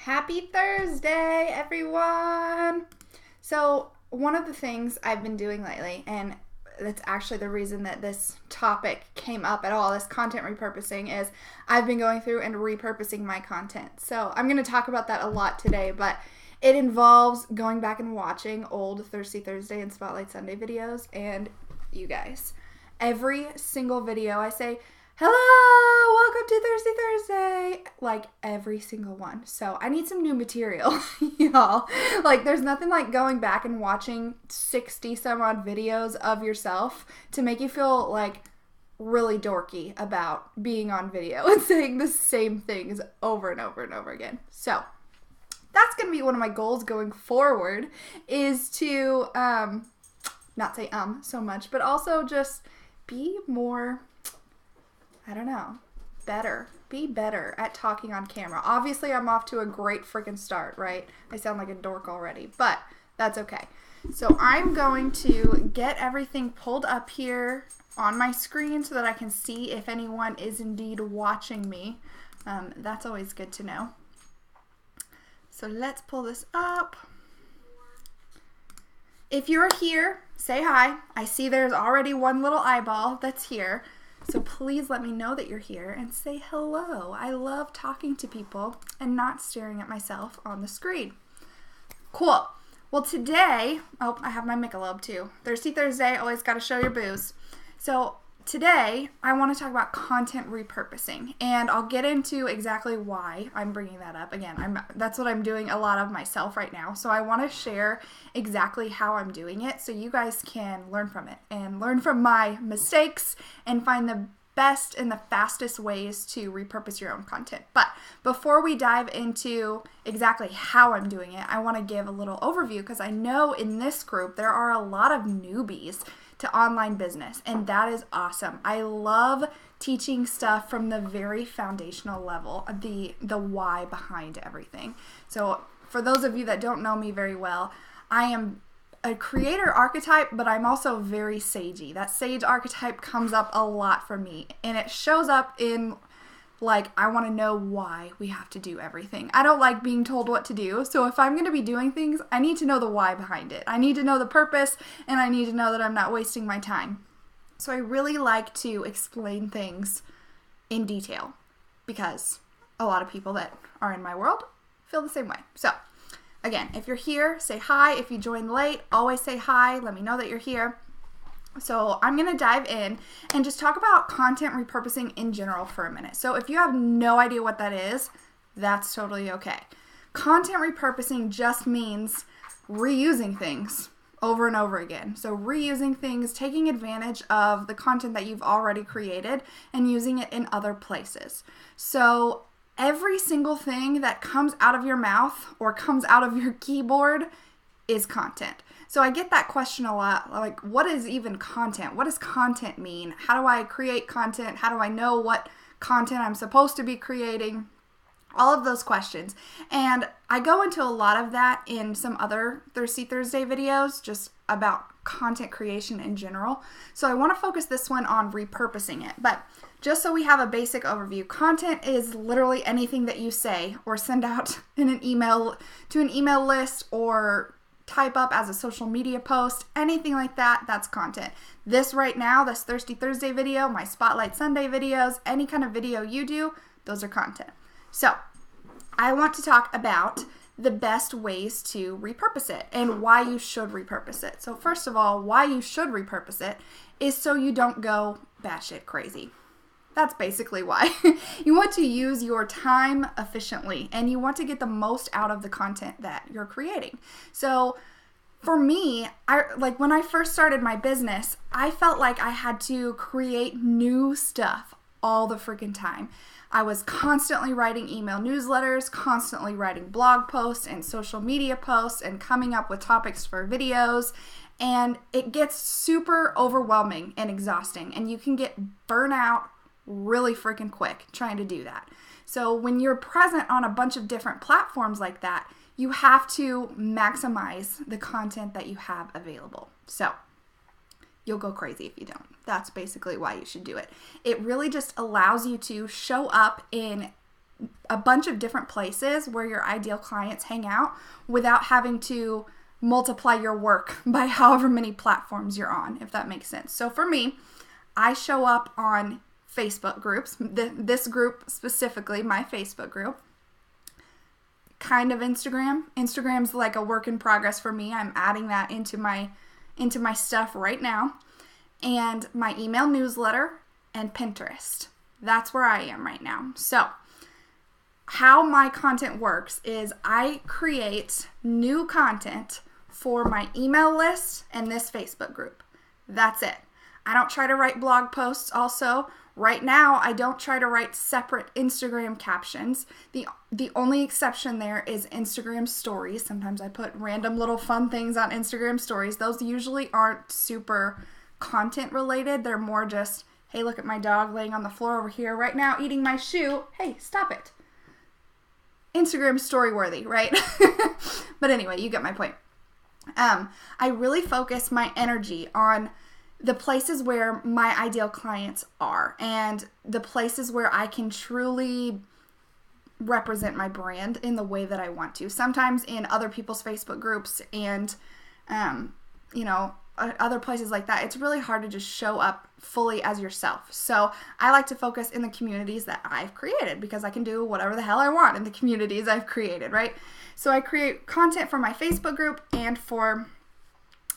Happy Thursday, everyone! So, one of the things I've been doing lately, and that's actually the reason that this topic came up at all, this content repurposing, is I've been going through and repurposing my content. So, I'm going to talk about that a lot today, but it involves going back and watching old Thirsty Thursday and Spotlight Sunday videos, and you guys, every single video I say, hello, welcome to Thirsty Thursday, like every single one. So I need some new material, y'all. Like there's nothing like going back and watching 60 some odd videos of yourself to make you feel like really dorky about being on video and saying the same things over and over and over again. So that's going to be one of my goals going forward, is to not say so much, but also just be more, I don't know, be better at talking on camera. Obviously, I'm off to a great freaking start, right? I sound like a dork already, but that's okay. So I'm going to get everything pulled up here on my screen so that I can see if anyone is indeed watching me. That's always good to know. So let's pull this up. If you're here, say hi. I see there's already one little eyeball that's here. So please let me know that you're here and say hello. I love talking to people and not staring at myself on the screen. Cool. Well, today, I have my Michelob too. Thirsty Thursday, always got to show your booze. So today, I want to talk about content repurposing, and I'll get into exactly why I'm bringing that up. Again, that's what I'm doing a lot of myself right now, so I want to share exactly how I'm doing it so you guys can learn from it and learn from my mistakes and find the best and the fastest ways to repurpose your own content. But before we dive into exactly how I'm doing it, I want to give a little overview because I know in this group there are a lot of newbies to online business, and that is awesome. I love teaching stuff from the very foundational level, the why behind everything. So for those of you that don't know me very well, I am a creator archetype, but I'm also very sagey. That sage archetype comes up a lot for me, and it shows up in like, I want to know why we have to do everything. I don't like being told what to do. So if I'm going to be doing things, I need to know the why behind it. I need to know the purpose, and I need to know that I'm not wasting my time. So I really like to explain things in detail because a lot of people that are in my world feel the same way. So again, if you're here, say hi. If you joined late, always say hi. Let me know that you're here. So I'm going to dive in and just talk about content repurposing in general for a minute. So if you have no idea what that is, that's totally okay. Content repurposing just means reusing things over and over again. So reusing things, taking advantage of the content that you've already created and using it in other places. So every single thing that comes out of your mouth or comes out of your keyboard is content. So I get that question a lot, like, what is even content? What does content mean? How do I create content? How do I know what content I'm supposed to be creating? All of those questions. And I go into a lot of that in some other Thirsty Thursday videos, just about content creation in general. So I want to focus this one on repurposing it. But just so we have a basic overview, content is literally anything that you say or send out in an email to an email list or type up as a social media post, anything like that, that's content. This right now, this Thirsty Thursday video, my Spotlight Sunday videos, any kind of video you do, those are content. So I want to talk about the best ways to repurpose it and why you should repurpose it. So first of all, why you should repurpose it is so you don't go batshit crazy. That's basically why. You want to use your time efficiently and you want to get the most out of the content that you're creating. So for me, when I first started my business, I felt like I had to create new stuff all the freaking time. I was constantly writing email newsletters, constantly writing blog posts and social media posts and coming up with topics for videos. And it gets super overwhelming and exhausting, and you can get burnout really freaking quick trying to do that. So when you're present on a bunch of different platforms like that, you have to maximize the content that you have available. So you'll go crazy if you don't. That's basically why you should do it. It really just allows you to show up in a bunch of different places where your ideal clients hang out without having to multiply your work by however many platforms you're on, if that makes sense. So for me, I show up on Facebook groups, this group specifically, my Facebook group, kind of Instagram. Instagram's like a work in progress for me. I'm adding that into my stuff right now. And my email newsletter and Pinterest. That's where I am right now. So how my content works is I create new content for my email list and this Facebook group. That's it. I don't try to write blog posts also. Right now, I don't try to write separate Instagram captions. The only exception there is Instagram stories. Sometimes I put random little fun things on Instagram stories. Those usually aren't super content related. They're more just, hey, look at my dog laying on the floor over here right now eating my shoe. Hey, stop it. Instagram story worthy, right? But anyway, you get my point. I really focus my energy on the places where my ideal clients are and the places where I can truly represent my brand in the way that I want to. Sometimes in other people's Facebook groups and, other places like that, it's really hard to just show up fully as yourself. So I like to focus in the communities that I've created because I can do whatever the hell I want in the communities I've created, right? So I create content for my Facebook group and for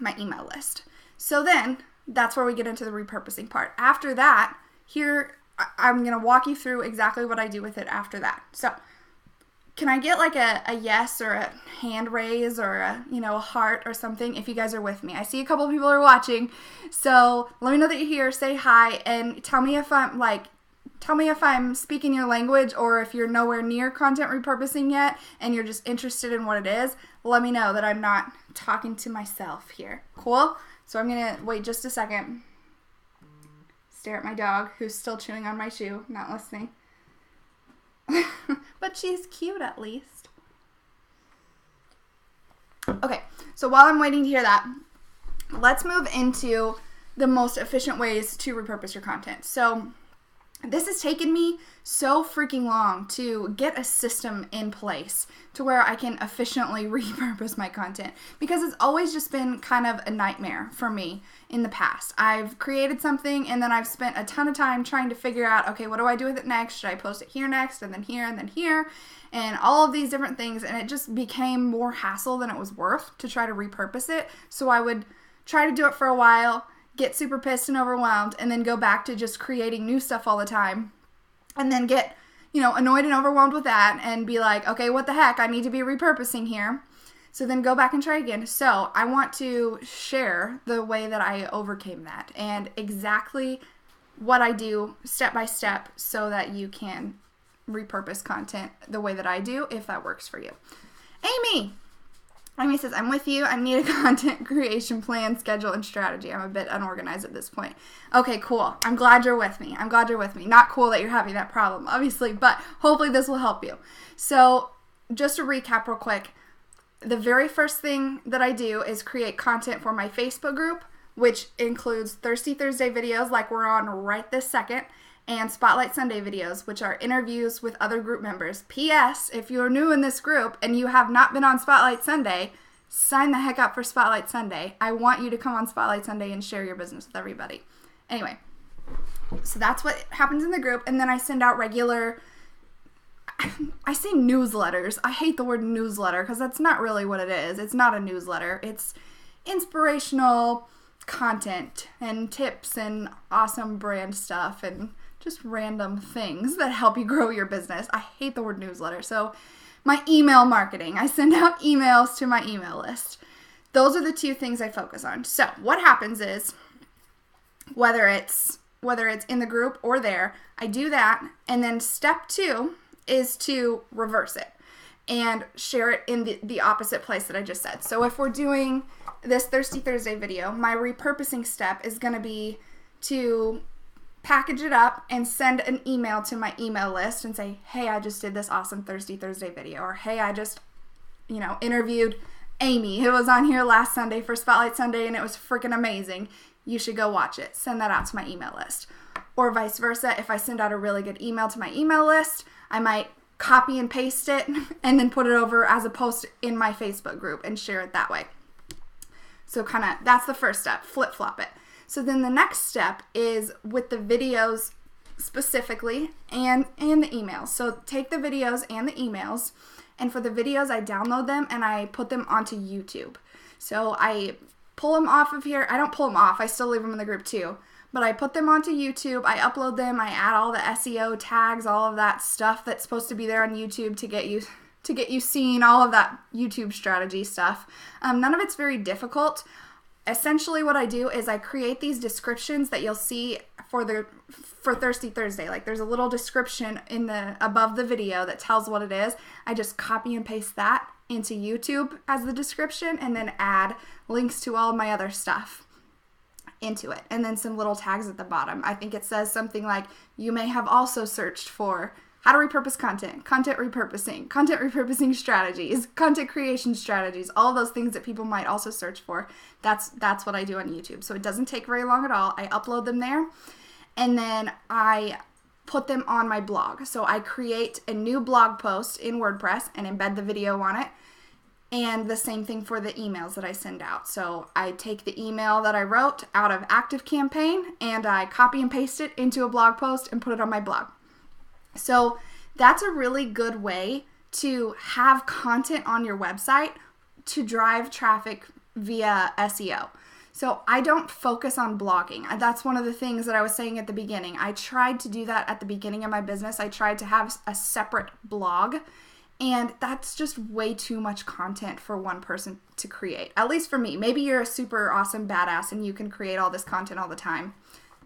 my email list. So then that's where we get into the repurposing part. After that, here I'm going to walk you through exactly what I do with it after that. So can I get like a yes or a hand raise or a heart or something if you guys are with me? I see a couple of people are watching. So let me know that you're here. Say hi and tell me if I'm speaking your language or if you're nowhere near content repurposing yet and you're just interested in what it is. Let me know that I'm not talking to myself here. Cool? So I'm going to wait just a second. Stare at my dog who's still chewing on my shoe, not listening. But she's cute at least. Okay, so while I'm waiting to hear that, let's move into the most efficient ways to repurpose your content. So this has taken me so freaking long to get a system in place to where I can efficiently repurpose my content because it's always just been kind of a nightmare for me in the past. I've created something and then I've spent a ton of time trying to figure out, okay, what do I do with it next? Should I post it here next and then here and all of these different things, and it just became more hassle than it was worth to try to repurpose it. So I would try to do it for a while, get super pissed and overwhelmed, and then go back to just creating new stuff all the time, and then get, annoyed and overwhelmed with that, and be like, okay, what the heck, I need to be repurposing here. So then go back and try again. So I want to share the way that I overcame that, and exactly what I do step by step so that you can repurpose content the way that I do, if that works for you. Amy says, I'm with you. I need a content creation plan, schedule, and strategy. I'm a bit unorganized at this point. Okay, cool. I'm glad you're with me. Not cool that you're having that problem, obviously, but hopefully this will help you. So just to recap real quick, the very first thing that I do is create content for my Facebook group, which includes Thirsty Thursday videos like we're on right this second, and Spotlight Sunday videos, which are interviews with other group members. P.S. If you're new in this group and you have not been on Spotlight Sunday, sign the heck up for Spotlight Sunday. I want you to come on Spotlight Sunday and share your business with everybody. Anyway, so that's what happens in the group, and then I send out regular, I say newsletters. I hate the word newsletter because that's not really what it is. It's not a newsletter. It's inspirational content and tips and awesome brand stuff and just random things that help you grow your business. I hate the word newsletter. So my email marketing, I send out emails to my email list. Those are the two things I focus on. So what happens is, whether it's in the group or there, I do that. And then step 2 is to reverse it and share it in the opposite place that I just said. So if we're doing this Thirsty Thursday video, my repurposing step is going to be to package it up and send an email to my email list and say, hey, I just did this awesome Thirsty Thursday video, or hey, I just, interviewed Amy who was on here last Sunday for Spotlight Sunday and it was freaking amazing. You should go watch it. Send that out to my email list. Or vice versa, if I send out a really good email to my email list, I might copy and paste it, and then put it over as a post in my Facebook group and share it that way. So kind of, that's the first step, flip-flop it. So then the next step is with the videos specifically and the emails. So take the videos and the emails, and for the videos, I download them and I put them onto YouTube. So I pull them off of here. I don't pull them off. I still leave them in the group too. But I put them onto YouTube. I upload them. I add all the SEO tags, all of that stuff that's supposed to be there on YouTube to get you seen, all of that YouTube strategy stuff. None of it's very difficult. Essentially what I do is I create these descriptions that you'll see for Thirsty Thursday. Like there's a little description above the video that tells what it is. I just copy and paste that into YouTube as the description and then add links to all of my other stuff into it, and then some little tags at the bottom. I think it says something like, you may have also searched for how to repurpose content, content repurposing strategies, content creation strategies, all of those things that people might also search for. That's what I do on YouTube. So it doesn't take very long at all. I upload them there, and then I put them on my blog. So I create a new blog post in WordPress and embed the video on it. And the same thing for the emails that I send out. So I take the email that I wrote out of ActiveCampaign and I copy and paste it into a blog post and put it on my blog. So that's a really good way to have content on your website to drive traffic via SEO. So I don't focus on blogging. That's one of the things that I was saying at the beginning. I tried to do that at the beginning of my business. I tried to have a separate blog. And that's just way too much content for one person to create. At least for me. Maybe you're a super awesome badass and you can create all this content all the time.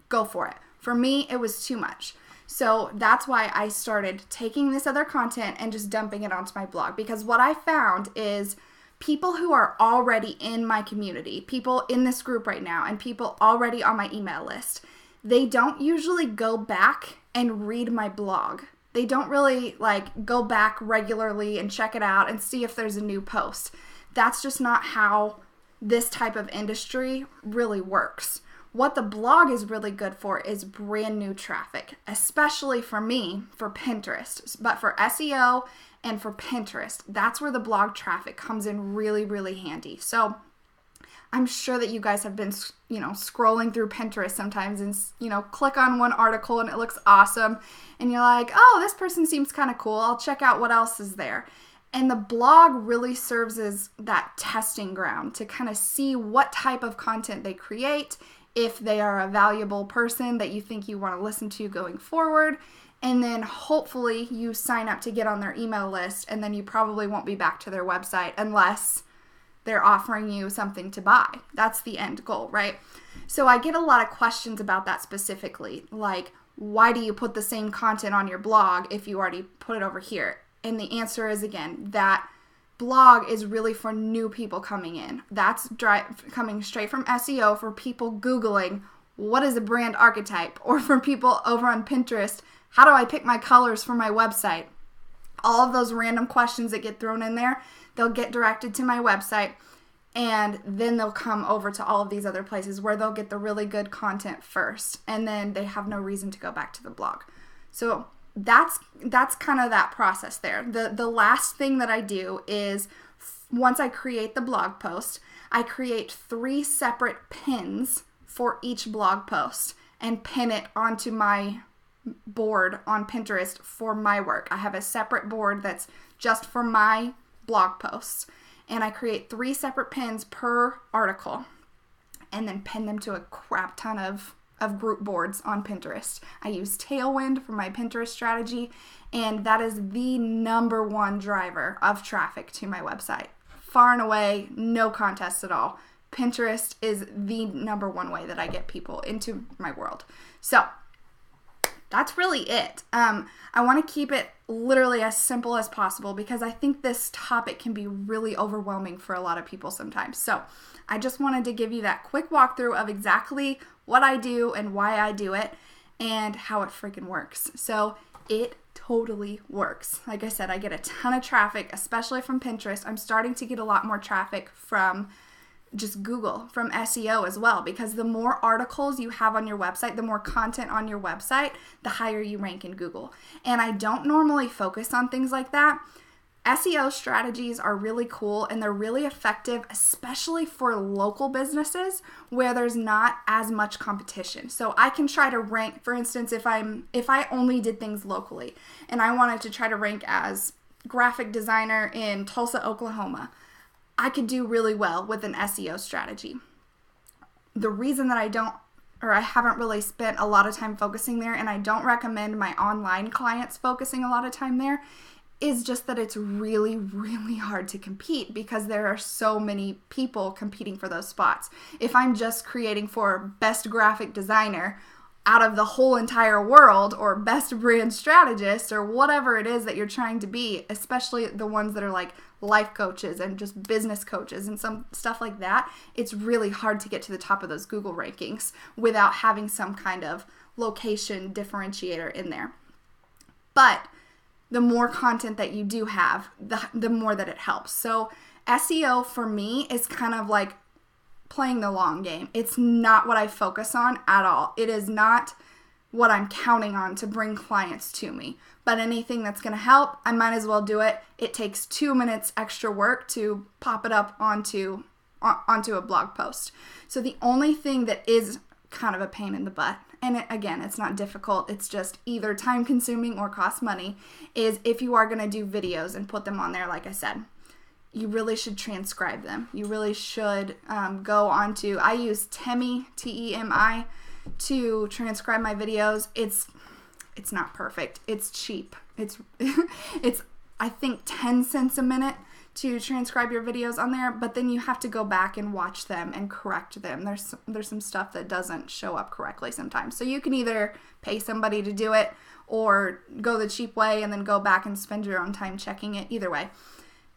Go for it. For me, it was too much. So that's why I started taking this other content and just dumping it onto my blog. Because what I found is people who are already in my community, people in this group right now, and people already on my email list, they don't usually go back and read my blog. They don't really go back regularly and check it out and see if there's a new post. That's just not how this type of industry really works. What the blog is really good for is brand new traffic, especially for me, for Pinterest. But for SEO and for Pinterest, that's where the blog traffic comes in really, really handy. So I'm sure that you guys have been, scrolling through Pinterest sometimes and, click on one article and it looks awesome. And you're like, oh, this person seems kind of cool. I'll check out what else is there. And the blog really serves as that testing ground to kind of see what type of content they create, if they are a valuable person that you think you want to listen to going forward. And then hopefully you sign up to get on their email list, and then you probably won't be back to their website unless they're offering you something to buy. That's the end goal, right? So I get a lot of questions about that specifically, like, why do you put the same content on your blog if you already put it over here? And the answer is, again, that blog is really for new people coming in. That's coming straight from SEO for people Googling, what is a brand archetype? Or for people over on Pinterest, how do I pick my colors for my website? All of those random questions that get thrown in there, they'll get directed to my website, and then they'll come over to all of these other places where they'll get the really good content first, and then they have no reason to go back to the blog. So that's kind of that process there. The last thing that I do is once I create the blog post, I create 3 separate pins for each blog post and pin it onto my board on Pinterest for my work. I have a separate board that's just for my blog posts, and I create 3 separate pins per article and then pin them to a crap ton of group boards on Pinterest. I use Tailwind for my Pinterest strategy, and that is the #1 driver of traffic to my website. Far and away, no contest at all. Pinterest is the #1 way that I get people into my world. So that's really it. I want to keep it literally as simple as possible because I think this topic can be really overwhelming for a lot of people sometimes. So I just wanted to give you that quick walkthrough of exactly what I do and why I do it and how it freaking works. So it totally works. Like I said, I get a ton of traffic, especially from Pinterest. I'm starting to get a lot more traffic from just Google from SEO as well, because the more articles you have on your website, the more content on your website, the higher you rank in Google. And I don't normally focus on things like that. SEO strategies are really cool and they're really effective, especially for local businesses where there's not as much competition. So I can try to rank, for instance, if I only did things locally and I wanted to try to rank as graphic designer in Tulsa, Oklahoma, I could do really well with an SEO strategy. The reason that I haven't really spent a lot of time focusing there, and I don't recommend my online clients focusing a lot of time there, is just that it's really, really hard to compete because there are so many people competing for those spots. If I'm just creating for best graphic designer out of the whole entire world, or best brand strategist, or whatever it is that you're trying to be, especially the ones that are like life coaches and just business coaches and some stuff like that, it's really hard to get to the top of those Google rankings without having some kind of location differentiator in there. But the more content that you do have, the more that it helps. So SEO for me is kind of like playing the long game. It's not what I focus on at all. It is not what I'm counting on to bring clients to me. But anything that's going to help, I might as well do it. It takes 2 minutes extra work to pop it up onto a blog post. So the only thing that is kind of a pain in the butt, and again, it's not difficult, it's just either time consuming or cost money, is if you are going to do videos and put them on there, like I said, you really should transcribe them. You really should go onto, I use Temi, Temi, to transcribe my videos. It's not perfect. It's cheap. It's I think 10 cents a minute to transcribe your videos on there, but then you have to go back and watch them and correct them. There's some stuff that doesn't show up correctly sometimes. So you can either pay somebody to do it or go the cheap way and then go back and spend your own time checking it. Either way,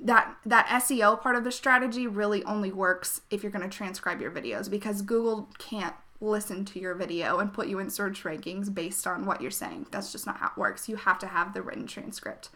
that SEO part of the strategy really only works if you're going to transcribe your videos, because Google can't listen to your video and put you in search rankings based on what you're saying. That's just not how it works. You have to have the written transcript.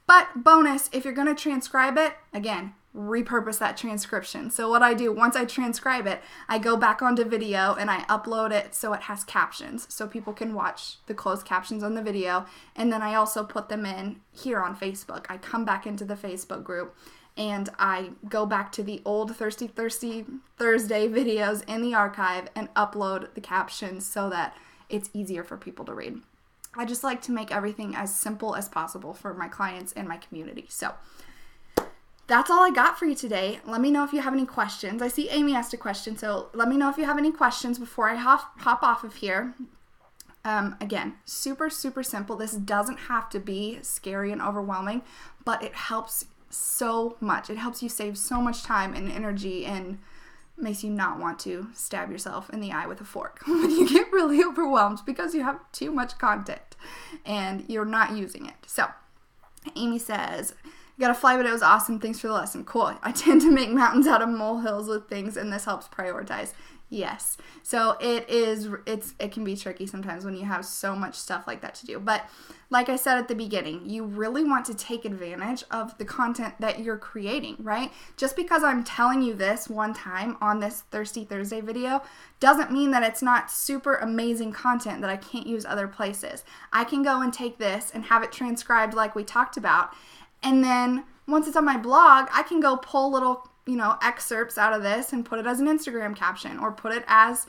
But bonus, if you're going to transcribe it, again, repurpose that transcription. So what I do, once I transcribe it, I go back onto video and I upload it so it has captions so people can watch the closed captions on the video. And then I also put them in here on Facebook. I come back into the Facebook group and I go back to the old Thirsty Thursday videos in the archive and upload the captions so that it's easier for people to read. I just like to make everything as simple as possible for my clients and my community. So that's all I got for you today. Let me know if you have any questions. I see Amy asked a question, so let me know if you have any questions before I hop off of here. Again, super, super simple. This doesn't have to be scary and overwhelming, but it helps so much. It helps you save so much time and energy and makes you not want to stab yourself in the eye with a fork when you get really overwhelmed because you have too much content and you're not using it. So Amy says, "You got to fly, but it was awesome. Thanks for the lesson." Cool. I tend to make mountains out of molehills with things, and this helps prioritize. Yes. So it can be tricky sometimes when you have so much stuff like that to do. But like I said at the beginning, you really want to take advantage of the content that you're creating, right? Just because I'm telling you this one time on this Thirsty Thursday video doesn't mean that it's not super amazing content that I can't use other places. I can go and take this and have it transcribed like we talked about. And then once it's on my blog, I can go pull little, excerpts out of this and put it as an Instagram caption or put it as,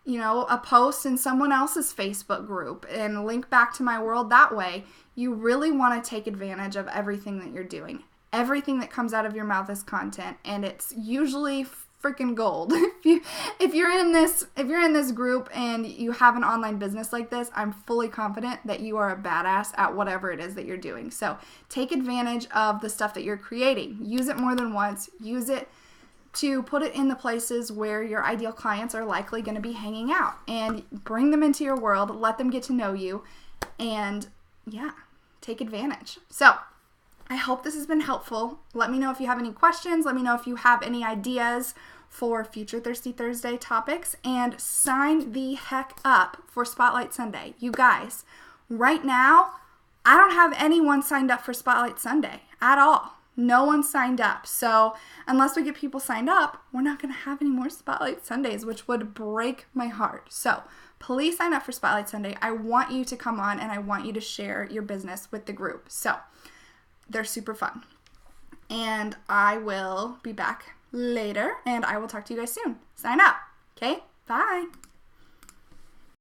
a post in someone else's Facebook group and link back to my world that way. You really want to take advantage of everything that you're doing. Everything that comes out of your mouth is content, and it's usually freaking gold. If you're in this group and you have an online business like this, I'm fully confident that you are a badass at whatever it is that you're doing. So take advantage of the stuff that you're creating. Use it more than once. Use it to put it in the places where your ideal clients are likely going to be hanging out, and bring them into your world. Let them get to know you, and take advantage. So I hope this has been helpful. Let me know if you have any questions. Let me know if you have any ideas for future Thirsty Thursday topics, and sign the heck up for Spotlight Sunday. You guys, right now, I don't have anyone signed up for Spotlight Sunday at all. No one signed up. So unless we get people signed up, we're not going to have any more Spotlight Sundays, which would break my heart. So please sign up for Spotlight Sunday. I want you to come on and I want you to share your business with the group. So they're super fun. And I will be back later and I will talk to you guys soon. Sign up. Okay? Bye.